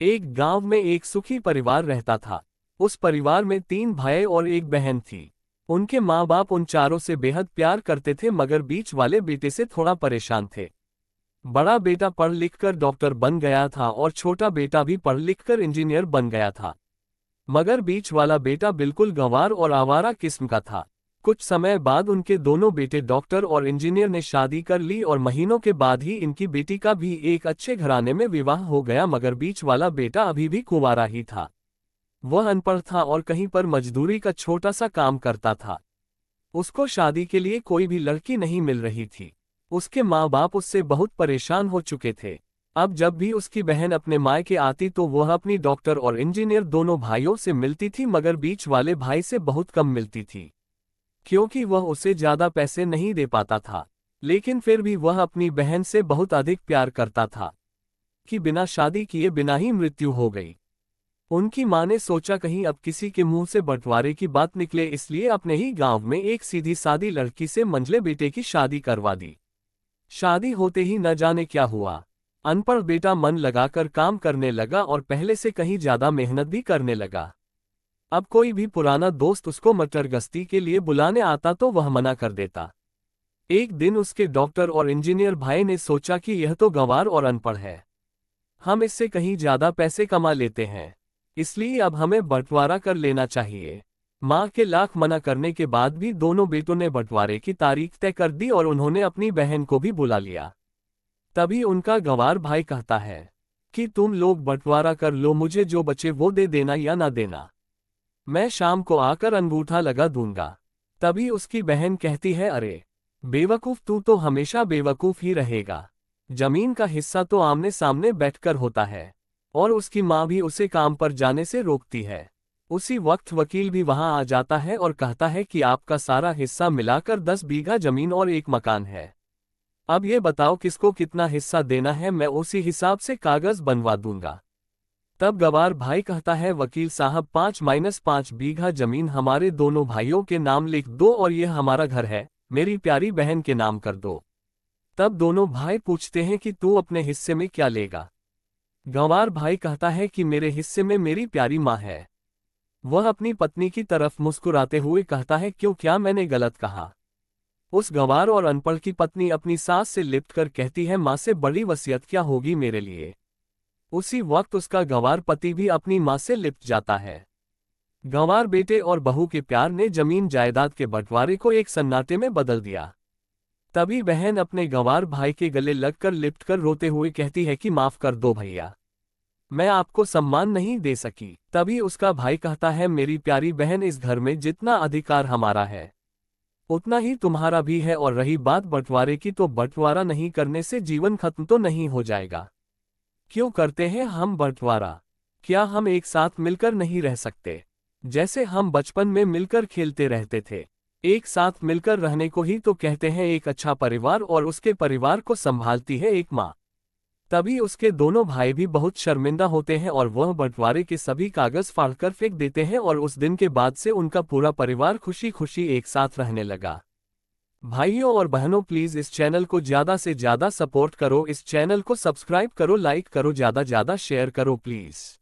एक गांव में एक सुखी परिवार रहता था। उस परिवार में 3 भाई और एक बहन थी। उनके माँ बाप उन चारों से बेहद प्यार करते थे, मगर बीच वाले बेटे से थोड़ा परेशान थे। बड़ा बेटा पढ़ लिख कर डॉक्टर बन गया था और छोटा बेटा भी पढ़ लिख कर इंजीनियर बन गया था। मगर बीच वाला बेटा बिल्कुल गंवार और आवारा किस्म का था। कुछ समय बाद उनके दोनों बेटे डॉक्टर और इंजीनियर ने शादी कर ली और महीनों के बाद ही इनकी बेटी का भी एक अच्छे घराने में विवाह हो गया, मगर बीच वाला बेटा अभी भी कुंवारा ही था। वह अनपढ़ था और कहीं पर मजदूरी का छोटा सा काम करता था। उसको शादी के लिए कोई भी लड़की नहीं मिल रही थी। उसके माँ बाप उससे बहुत परेशान हो चुके थे। अब जब भी उसकी बहन अपने मायके आती तो वह अपनी डॉक्टर और इंजीनियर दोनों भाइयों से मिलती थी, मगर बीच वाले भाई से बहुत कम मिलती थी, क्योंकि वह उसे ज्यादा पैसे नहीं दे पाता था। लेकिन फिर भी वह अपनी बहन से बहुत अधिक प्यार करता था कि बिना शादी किए बिना ही मृत्यु हो गई। उनकी माँ ने सोचा कहीं अब किसी के मुंह से बंटवारे की बात निकले, इसलिए अपने ही गांव में एक सीधी सादी लड़की से मंझले बेटे की शादी करवा दी। शादी होते ही न जाने क्या हुआ। अनपढ़ बेटा मन लगाकर काम करने लगा और पहले से कहीं ज्यादा मेहनत भी करने लगा। अब कोई भी पुराना दोस्त उसको मटर गश्ती के लिए बुलाने आता तो वह मना कर देता। एक दिन उसके डॉक्टर और इंजीनियर भाई ने सोचा कि यह तो गंवार और अनपढ़ है, हम इससे कहीं ज्यादा पैसे कमा लेते हैं, इसलिए अब हमें बंटवारा कर लेना चाहिए। माँ के लाख मना करने के बाद भी दोनों बेटों ने बंटवारे की तारीख तय कर दी और उन्होंने अपनी बहन को भी बुला लिया। तभी उनका गंवार भाई कहता है कि तुम लोग बंटवारा कर लो, मुझे जो बचे वो दे देना या ना देना, मैं शाम को आकर अंगूठा लगा दूंगा। तभी उसकी बहन कहती है, अरे बेवकूफ, तू तो हमेशा बेवकूफ ही रहेगा। जमीन का हिस्सा तो आमने सामने बैठकर होता है। और उसकी माँ भी उसे काम पर जाने से रोकती है। उसी वक्त वकील भी वहां आ जाता है और कहता है कि आपका सारा हिस्सा मिलाकर 10 बीघा जमीन और एक मकान है। अब ये बताओ किसको कितना हिस्सा देना है, मैं उसी हिसाब से कागज बनवा दूंगा। तब गंवार भाई कहता है, वकील साहब 5-5 बीघा जमीन हमारे दोनों भाइयों के नाम लिख दो और यह हमारा घर है, मेरी प्यारी बहन के नाम कर दो। तब दोनों भाई पूछते हैं कि तू अपने हिस्से में क्या लेगा। गंवार भाई कहता है कि मेरे हिस्से में मेरी प्यारी माँ है। वह अपनी पत्नी की तरफ मुस्कुराते हुए कहता है, क्यों, क्या मैंने गलत कहा। उस गंवार और अनपढ़ की पत्नी अपनी सास से लिपट कर कहती है, माँ से बड़ी वसीयत क्या होगी मेरे लिए। उसी वक्त उसका गंवार पति भी अपनी माँ से लिपट जाता है। गंवार बेटे और बहू के प्यार ने जमीन जायदाद के बंटवारे को एक सन्नाटे में बदल दिया। तभी बहन अपने गंवार भाई के गले लगकर लिपटकर रोते हुए कहती है कि माफ कर दो भैया, मैं आपको सम्मान नहीं दे सकी। तभी उसका भाई कहता है, मेरी प्यारी बहन, इस घर में जितना अधिकार हमारा है उतना ही तुम्हारा भी है, और रही बात बंटवारे की, तो बंटवारा नहीं करने से जीवन खत्म तो नहीं हो जाएगा। क्यों करते हैं हम बंटवारा? क्या हम एक साथ मिलकर नहीं रह सकते, जैसे हम बचपन में मिलकर खेलते रहते थे? एक साथ मिलकर रहने को ही तो कहते हैं एक अच्छा परिवार, और उसके परिवार को संभालती है एक माँ। तभी उसके दोनों भाई भी बहुत शर्मिंदा होते हैं और वह बंटवारे के सभी कागज फाड़कर फेंक देते हैं, और उस दिन के बाद से उनका पूरा परिवार खुशी खुशी एक साथ रहने लगा। भाइयों और बहनों, प्लीज इस चैनल को ज्यादा से ज्यादा सपोर्ट करो, इस चैनल को सब्सक्राइब करो, लाइक करो, ज्यादा ज्यादा शेयर करो प्लीज।